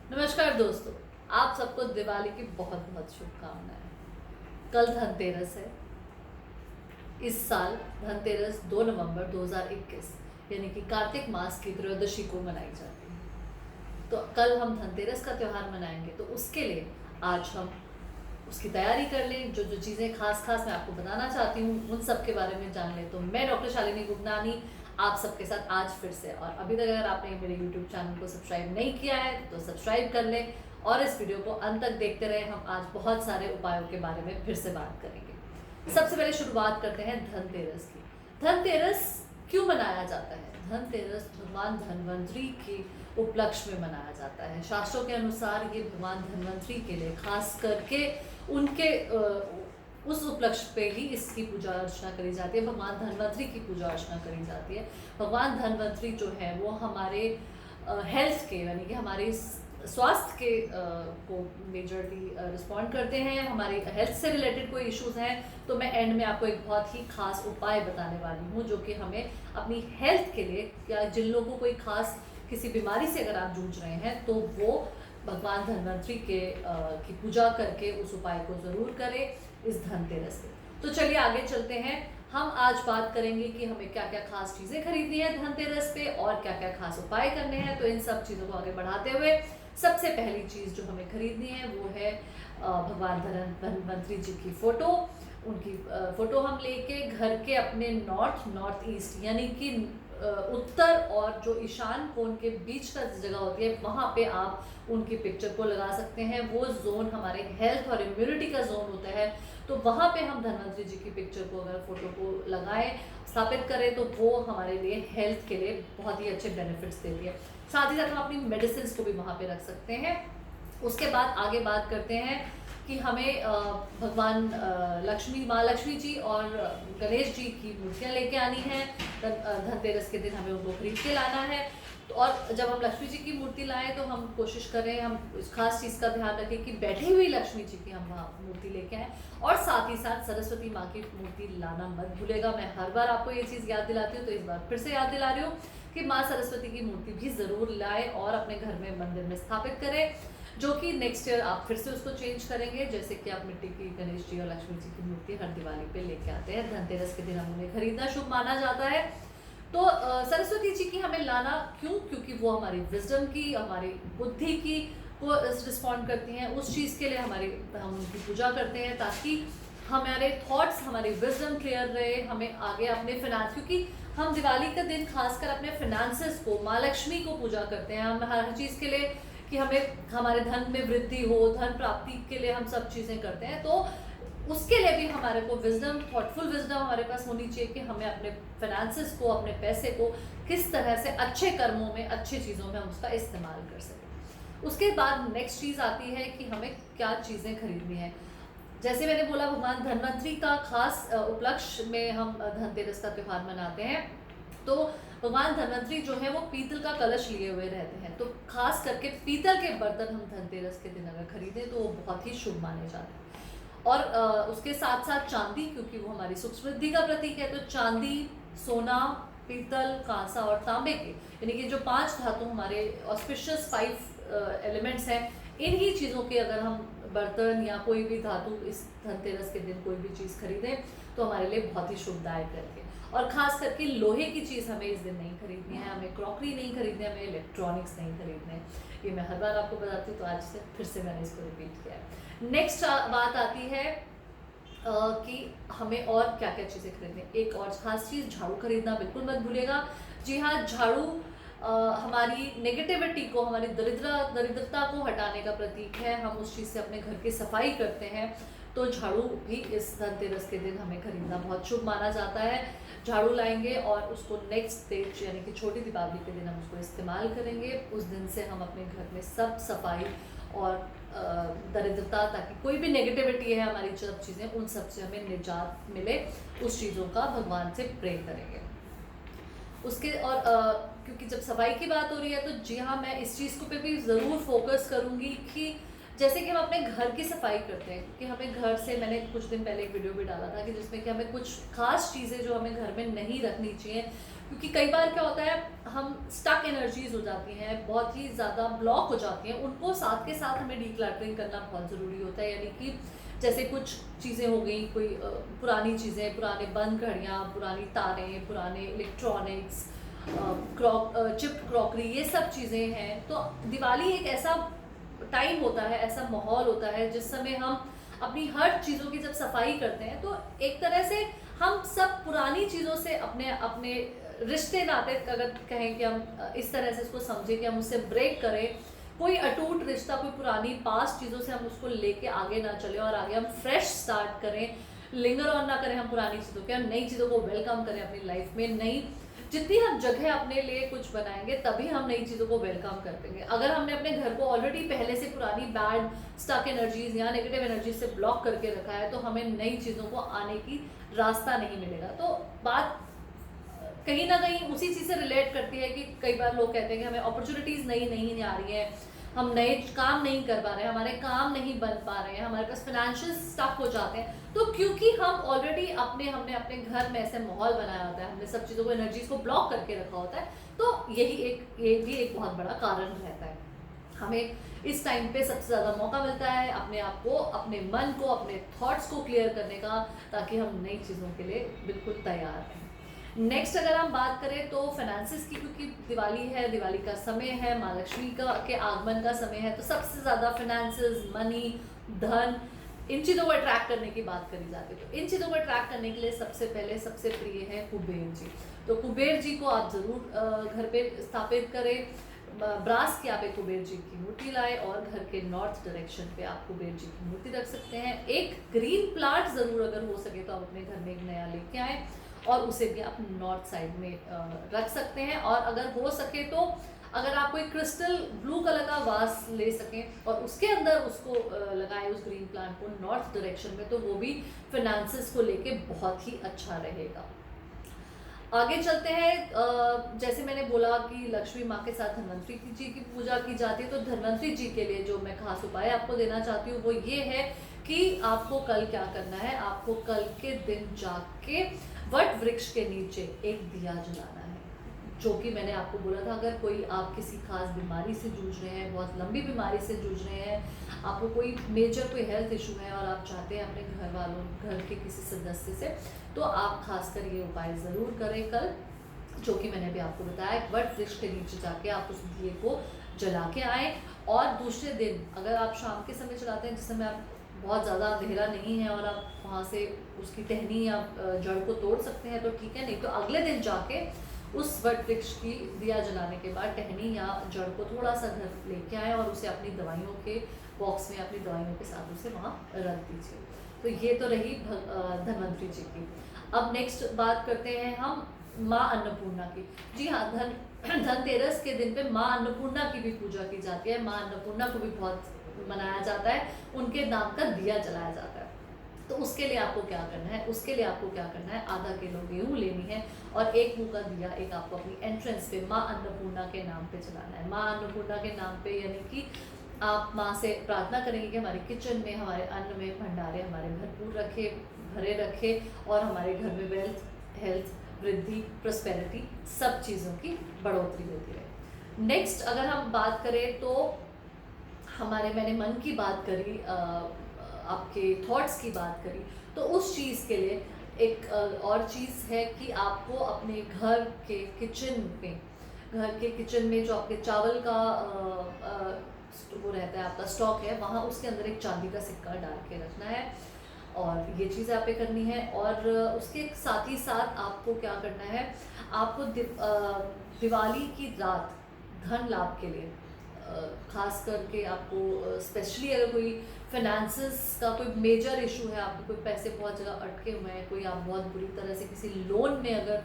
नमस्कार दोस्तों, आप सबको दिवाली की बहुत बहुत शुभकामनाएं। कल धनतेरस है। इस साल धनतेरस 2 नवंबर 2021 यानी कि कार्तिक मास की त्रयोदशी को मनाई जाती है। तो कल हम धनतेरस का त्यौहार मनाएंगे, तो उसके लिए आज हम उसकी तैयारी कर लें। जो जो चीज़ें खास मैं आपको बताना चाहती हूँ उन सब के बारे में जान लें। तो मैं डॉक्टर शालिनी गुगनानी आप सबके साथ आज फिर से, और अभी तक अगर आपने मेरे YouTube चैनल को सब्सक्राइब नहीं किया है तो सब्सक्राइब कर लें और इस वीडियो को अंत तक देखते रहें। हम आज बहुत सारे उपायों के बारे में फिर से बात करेंगे। सबसे पहले शुरुआत करते हैं धनतेरस की। धनतेरस क्यों मनाया जाता है? धनतेरस भगवान धन्वंतरी के उपलक्ष्य में मनाया जाता है। शास्त्रों के अनुसार ये भगवान धन्वंतरी के लिए, खास करके उनके उस उपलक्ष्य पे ही इसकी पूजा अर्चना करी जाती है। भगवान धन्वंतरी की पूजा अर्चना करी जाती है। भगवान धन्वंतरी जो है वो हमारे हेल्थ के, यानी कि हमारे स्वास्थ्य के को मेजरली रिस्पॉन्ड करते हैं। हमारी हेल्थ से रिलेटेड कोई इश्यूज हैं तो मैं एंड में आपको एक बहुत ही खास उपाय बताने वाली हूँ, जो कि हमें अपनी हेल्थ के लिए, या जिन लोगों को कोई खास किसी बीमारी से अगर आप जूझ रहे हैं तो वो भगवान धन्वंतरी के की पूजा करके उस उपाय को ज़रूर करें इस धनतेरस पे। तो चलिए आगे चलते हैं। हम आज बात करेंगे कि हमें क्या क्या खास चीज़ें खरीदनी है धनतेरस पे और क्या क्या खास उपाय करने हैं। तो इन सब चीज़ों को आगे बढ़ाते हुए सबसे पहली चीज़ जो हमें खरीदनी है वो है भगवान धन्वंतरी जी की फ़ोटो। उनकी फ़ोटो हम लेके घर के अपने नॉर्थ ईस्ट यानी कि उत्तर और जो ईशान कोण के बीच का जगह होती है वहाँ पे आप उनकी पिक्चर को लगा सकते हैं। वो जोन हमारे हेल्थ और इम्यूनिटी का जोन होता है, तो वहाँ पे हम धन्वंतरी जी की पिक्चर को, अगर फोटो को लगाएं, स्थापित करें, तो वो हमारे लिए हेल्थ के लिए बहुत ही अच्छे बेनिफिट्स देती है। साथ ही साथ हम अपनी मेडिसिन को भी वहाँ पे रख सकते हैं। उसके बाद आगे बात करते हैं कि हमें भगवान माँ लक्ष्मी जी और गणेश जी की मूर्तियाँ लेके आनी है। धनतेरस के दिन हमें उनको खरीद के लाना है। तो और जब हम लक्ष्मी जी की मूर्ति लाएं तो हम कोशिश करें, हम इस खास चीज़ का ध्यान रखें कि बैठी हुई लक्ष्मी जी की हम वहाँ मूर्ति लेके आएँ। और साथ ही साथ सरस्वती माँ की मूर्ति लाना मत भूलेगा। मैं हर बार आपको ये चीज़ याद दिलाती हूँ, तो इस बार फिर से याद दिला रही हूँ कि माँ सरस्वती की मूर्ति भी ज़रूर लाएँ और अपने घर में मंदिर में स्थापित करें, जो कि नेक्स्ट ईयर आप फिर से उसको चेंज करेंगे। जैसे कि आप मिट्टी की गणेश जी और लक्ष्मी जी की मूर्ति हर दिवाली पे लेके आते हैं, धनतेरस के दिन हम उन्हें खरीदना शुभ माना जाता है। तो सरस्वती जी की हमें लाना क्यों? क्योंकि वो हमारी विजडम की, हमारी बुद्धि की को रिस्पॉन्ड करती हैं। उस चीज़ के लिए हम उनकी पूजा करते हैं ताकि हमारे थॉट्स, हमारी विजडम क्लियर रहे। हमें आगे अपने फिनांस, क्योंकि हम दिवाली के दिन खासकर अपने फिनांसेस को, माँ लक्ष्मी को पूजा करते हैं। हम हर चीज़ के लिए कि हमें हमारे धन में वृद्धि हो, धन प्राप्ति के लिए हम सब चीज़ें करते हैं। तो उसके लिए भी हमारे को विजडम, थॉटफुल विजडम हमारे पास होनी चाहिए कि हमें अपने फाइनेंसेस को, अपने पैसे को किस तरह से अच्छे कर्मों में, अच्छी चीज़ों में हम उसका इस्तेमाल कर सकें। उसके बाद नेक्स्ट चीज़ आती है कि हमें क्या चीज़ें खरीदनी है। जैसे मैंने बोला, भगवान धन्वंतरी का खास उपलक्ष्य में हम धनतेरस का त्यौहार मनाते हैं। तो भगवान धन्वंतरी जो है वो पीतल का कलश लिए हुए रहते हैं, तो खास करके पीतल के बर्तन हम धनतेरस के दिन अगर खरीदें तो वो बहुत ही शुभ माने जाते हैं। और उसके साथ साथ चांदी, क्योंकि वो हमारी सुख समृद्धि का प्रतीक है, तो चांदी, सोना, पीतल, कांसा और तांबे के, यानी कि जो 5 धातु हमारे ऑस्पिशियस 5 एलिमेंट्स हैं, इन्हीं चीज़ों के अगर हम बर्तन या कोई भी धातु इस धनतेरस के दिन कोई भी चीज़ खरीदें तो हमारे लिए बहुत ही शुभदायक रहेगी। और ख़ास करके लोहे की चीज़ हमें इस दिन नहीं खरीदनी है, हमें क्रॉकरी नहीं खरीदनी है, हमें इलेक्ट्रॉनिक्स नहीं खरीदने। ये मैं हर बार आपको बताती हूँ, तो आज से फिर से मैंने इसको रिपीट किया है। नेक्स्ट बात आती है कि हमें और क्या क्या चीज़ें खरीदनी। एक और खास चीज़, झाड़ू खरीदना बिल्कुल मत भूलिएगा। जी हाँ, झाड़ू हमारी नेगेटिविटी को, हमारी दरिद्रता को हटाने का प्रतीक है। हम उस चीज़ से अपने घर की सफाई करते हैं, तो झाड़ू भी इस धनतेरस के दिन हमें खरीदना बहुत शुभ माना जाता है। झाड़ू लाएंगे और उसको नेक्स्ट डेट यानी कि छोटी दीपावली के दिन हम उसको इस्तेमाल करेंगे। उस दिन से हम अपने घर में सब सफाई और दरिद्रता, ताकि कोई भी नेगेटिविटी है हमारी सब चीज़ें, उन सब से हमें निजात मिले, उस चीज़ों का भगवान से प्रे करेंगे। उसके और क्योंकि जब सफाई की बात हो रही है तो जी हाँ, मैं इस चीज़ को पे भी ज़रूर फोकस करूँगी कि जैसे कि हम अपने घर की सफाई करते हैं, कि हमें घर से, मैंने कुछ दिन पहले एक वीडियो भी डाला था कि जिसमें कि हमें कुछ खास चीज़ें जो हमें घर में नहीं रखनी चाहिए, क्योंकि कई बार क्या होता है, हम स्टक एनर्जीज हो जाती हैं, बहुत ही ज़्यादा ब्लॉक हो जाती हैं, उनको साथ के साथ हमें डीक्लटरिंग करना बहुत ज़रूरी होता है। यानी कि जैसे कुछ चीज़ें हो गई, कोई पुरानी चीज़ें, पुराने बंद घड़ियाँ, पुरानी तारें, पुराने इलेक्ट्रॉनिक्स, चिप्ड क्रॉकरी, ये सब चीज़ें हैं। तो दिवाली एक ऐसा टाइम होता है, ऐसा माहौल होता है जिस समय हम अपनी हर चीज़ों की जब सफाई करते हैं, तो एक तरह से हम सब पुरानी चीज़ों से अपने अपने रिश्ते नाते, अगर कहें कि हम इस तरह से इसको समझें कि हम उससे ब्रेक करें, कोई अटूट रिश्ता, कोई पुरानी पास्ट चीज़ों से हम उसको लेके आगे ना चले और आगे हम फ्रेश स्टार्ट करें, लिंगर ऑन ना करें हम पुरानी चीज़ों के, हम नई चीज़ों को वेलकम करें अपनी लाइफ में। नई जितनी हम जगह अपने लिए कुछ बनाएंगे तभी हम नई चीज़ों को वेलकम कर पाएंगे। अगर हमने अपने घर को ऑलरेडी पहले से पुरानी बैड स्टक एनर्जीज या नेगेटिव एनर्जीज से ब्लॉक करके रखा है, तो हमें नई चीज़ों को आने की रास्ता नहीं मिलेगा। तो बात कहीं ना कहीं उसी चीज़ से रिलेट करती है कि कई बार लोग कहते हैं कि हमें अपॉर्चुनिटीज़ नई नहीं आ रही हैं, हम नए काम नहीं कर पा रहे हैं, हमारे काम नहीं बन पा रहे हैं, हमारे पास फाइनेंशियल स्टक हो जाते हैं। तो क्योंकि हम ऑलरेडी हमने अपने घर में ऐसे माहौल बनाया होता है, हमने सब चीज़ों को, एनर्जीज को ब्लॉक करके रखा होता है, तो ये भी एक बहुत बड़ा कारण रहता है। हमें इस टाइम पे सबसे ज़्यादा मौका मिलता है अपने आप को, अपने मन को, अपने थॉट्स को क्लियर करने का, ताकि हम नई चीज़ों के लिए बिल्कुल तैयार रहें। नेक्स्ट अगर हम बात करें तो फाइनेंसिस की, क्योंकि दिवाली है, दिवाली का समय है, माँ लक्ष्मी के आगमन का समय है, तो सबसे ज़्यादा फाइनेंसिस, मनी, धन, इन चीज़ों को अट्रैक्ट करने की बात करी जाती है। तो इन चीज़ों को अट्रैक्ट करने के लिए सबसे पहले सबसे प्रिय है कुबेर जी। तो कुबेर जी को आप ज़रूर घर पे स्थापित करें, ब्रास की आप एक कुबेर जी की मूर्ति लाए और घर के नॉर्थ डायरेक्शन पे आप कुबेर जी की मूर्ति रख सकते हैं। एक ग्रीन प्लांट ज़रूर अगर हो सके तो आप अपने घर में एक नया लेके आए और उसे भी आप नॉर्थ साइड में रख सकते हैं। और अगर हो सके तो अगर आप कोई क्रिस्टल ब्लू कलर का वास ले सकें और उसके अंदर उसको लगाएं, उस ग्रीन प्लांट को नॉर्थ डायरेक्शन में, तो वो भी फाइनेंसिस को लेके बहुत ही अच्छा रहेगा। आगे चलते हैं, जैसे मैंने बोला कि लक्ष्मी माँ के साथ धन्वंतरी जी की पूजा की जाती है, तो धन्वंतरी जी के लिए जो मैं खास उपाय आपको देना चाहती हूँ वो ये है कि आपको कल क्या करना है। आपको कल के दिन जाके वट वृक्ष के नीचे एक दिया जलाना है, जो कि मैंने आपको बोला था, अगर कोई आप किसी खास बीमारी से जूझ रहे हैं, बहुत लंबी बीमारी से जूझ रहे हैं, आपको कोई मेजर कोई हेल्थ इशू है और आप चाहते हैं अपने घर वालों, घर के किसी सदस्य से, तो आप खासकर ये उपाय ज़रूर करें कल, जो कि मैंने भी आपको बताया। वट वृक्ष के नीचे जाके आप उस दिए को जला के आएँ। और दूसरे दिन अगर आप शाम के समय चलाते हैं, जिस समय आप बहुत ज़्यादा अंधेरा नहीं है और आप वहाँ से उसकी टहनी या जड़ को तोड़ सकते हैं तो ठीक है, नहीं तो अगले दिन जाके उस वट वृक्ष की दिया जलाने के बाद टहनी या जड़ को थोड़ा सा घर लेके आए और उसे अपनी दवाइयों के बॉक्स में, अपनी दवाइयों के साथ उसे वहाँ रख दीजिए। तो ये तो रही धन्वंतरी जी की। अब नेक्स्ट बात करते हैं हम माँ अन्नपूर्णा की। जी हाँ, धनतेरस के दिन पे माँ अन्नपूर्णा की भी पूजा की जाती है। माँ अन्नपूर्णा को भी बहुत मनाया जाता है, उनके नाम का दिया जलाया जाता है। तो उसके लिए आपको क्या करना है, आधा किलो गेहूँ लेनी है और एक मुँह का दिया एक आपको अपनी एंट्रेंस पे माँ अन्नपूर्णा के नाम पे जलाना है। माँ अन्नपूर्णा के नाम पे यानी कि आप माँ से प्रार्थना करेंगे कि हमारे किचन में, हमारे अन्न में भंडारे हमारे भरे रखे और हमारे घर में वेल्थ, हेल्थ, वृद्धि, प्रॉस्पेरिटी, सब चीज़ों की बढ़ोतरी होती रहे। नेक्स्ट अगर हम बात करें तो मैंने मन की बात करी, आपके थॉट्स की बात करी, तो उस चीज़ के लिए एक और चीज़ है कि आपको अपने घर के किचन में जो आपके चावल का वो रहता है, आपका स्टॉक है, वहाँ उसके अंदर एक चांदी का सिक्का डाल के रखना है और ये चीज़ आप पे करनी है। और उसके साथ ही साथ आपको क्या करना है, आपको दिवाली की रात धन लाभ के लिए खास करके आपको स्पेशली अगर कोई फाइनेंसेस का कोई मेजर इशू है, आपको कोई पैसे बहुत जगह अटके हुए हैं, कोई आप बहुत बुरी तरह से किसी लोन में अगर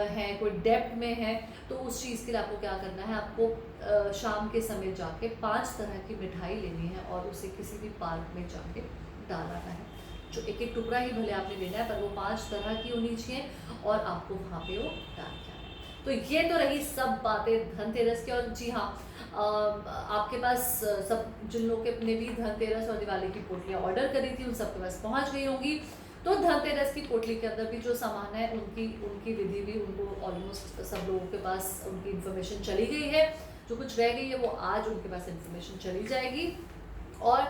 हैं, कोई डेप्ट में है, तो उस चीज़ के लिए आपको क्या करना है, आपको शाम के समय जाके 5 तरह की मिठाई लेनी है और उसे किसी भी पार्क में जाके डालना है। जो एक एक टुकड़ा ही भले आपने लेना है, पर वो 5 तरह की होनी चाहिए और आपको वहाँ पे वो डाल के आना है। तो ये तो रही सब बातें धनतेरस की। और जी हाँ, आपके पास सब जिन लोग ने भी धनतेरस और दिवाली की पोटलियाँ ऑर्डर करी थी उन सबके पास पहुँच गई होंगी। तो धनतेरस की पोटली के अंदर भी जो सामान है उनकी उनकी विधि भी उनको ऑलमोस्ट सब लोगों के पास उनकी इन्फॉर्मेशन चली गई है। जो कुछ रह गई है वो आज उनके पास इन्फॉर्मेशन चली जाएगी। और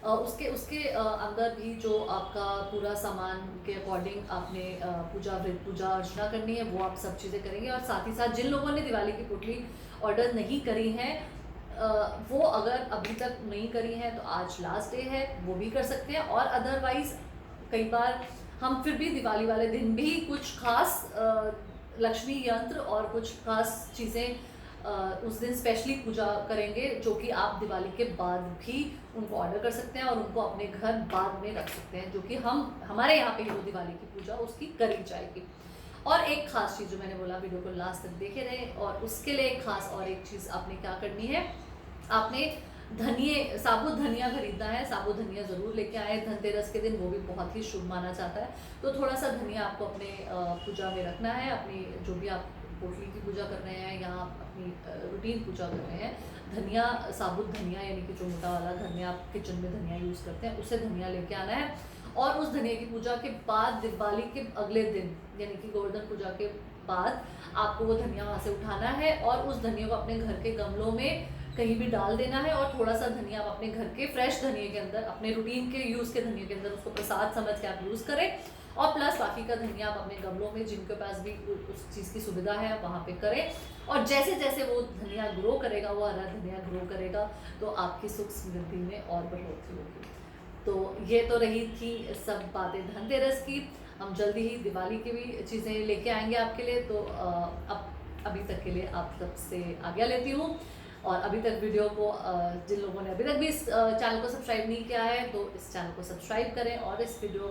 उसके उसके अंदर भी जो आपका पूरा सामान के अकॉर्डिंग आपने पूजा अर्चना करनी है, वो आप सब चीज़ें करेंगे। और साथ ही साथ जिन लोगों ने दिवाली की पोटली ऑर्डर नहीं करी है, वो अगर अभी तक नहीं करी है तो आज लास्ट डे है, वो भी कर सकते हैं। और अदरवाइज कई बार हम फिर भी दिवाली वाले दिन भी कुछ खास लक्ष्मी यंत्र और कुछ खास चीज़ें उस दिन स्पेशली पूजा करेंगे, जो कि आप दिवाली के बाद भी उनको ऑर्डर कर सकते हैं और उनको अपने घर बाद में रख सकते हैं, जो कि हमारे यहाँ पे ही वो दिवाली की पूजा उसकी करी जाएगी। और एक खास चीज़ जो मैंने बोला, वीडियो को लास्ट तक देखे रहे। और उसके लिए एक खास और एक चीज़ आपने क्या करनी है, आपने साबुत धनिया खरीदना है। साबुत धनिया ज़रूर लेके आए धनतेरस के दिन, वो भी बहुत ही शुभ माना जाता है। तो थोड़ा सा धनिया आपको अपने पूजा में रखना है। अपनी जो भी आप पोटली की पूजा कर रहे हैं या आप अपनी रूटीन पूजा कर रहे हैं, धनिया, साबुत धनिया यानी कि जो मोटा वाला धनिया आप किचन में धनिया यूज़ करते हैं, उससे धनिया लेके आना है। और उस धनिया की पूजा के बाद दिवाली के अगले दिन यानी कि गोवर्धन पूजा के बाद आपको वो धनिया वहाँ से उठाना है और उस धनिया को अपने घर के गमलों में कहीं भी डाल देना है। और थोड़ा सा धनिया आप अपने घर के फ्रेश धनिया के अंदर, अपने रूटीन के यूज़ के धनिया के अंदर उसको प्रसाद समझ के आप यूज़ करें। और प्लस बाकी का धनिया आप अपने गमलों में, जिनके पास भी उस चीज़ की सुविधा है, वहाँ पे करें। और जैसे जैसे वो धनिया ग्रो करेगा, वो हरा धनिया ग्रो करेगा, तो आपकी सुख समृद्धि में और बढ़ोतरी होगी। तो ये तो रही थी सब बातें धनतेरस की। हम जल्दी ही दिवाली की भी चीज़ें लेके आएंगे आपके लिए। तो अब अभी तक के लिए आप सबसे आज्ञा लेती हूँ। और अभी तक वीडियो को जिन लोगों ने अभी तक भी इस चैनल को सब्सक्राइब नहीं किया है, तो इस चैनल को सब्सक्राइब करें और इस वीडियो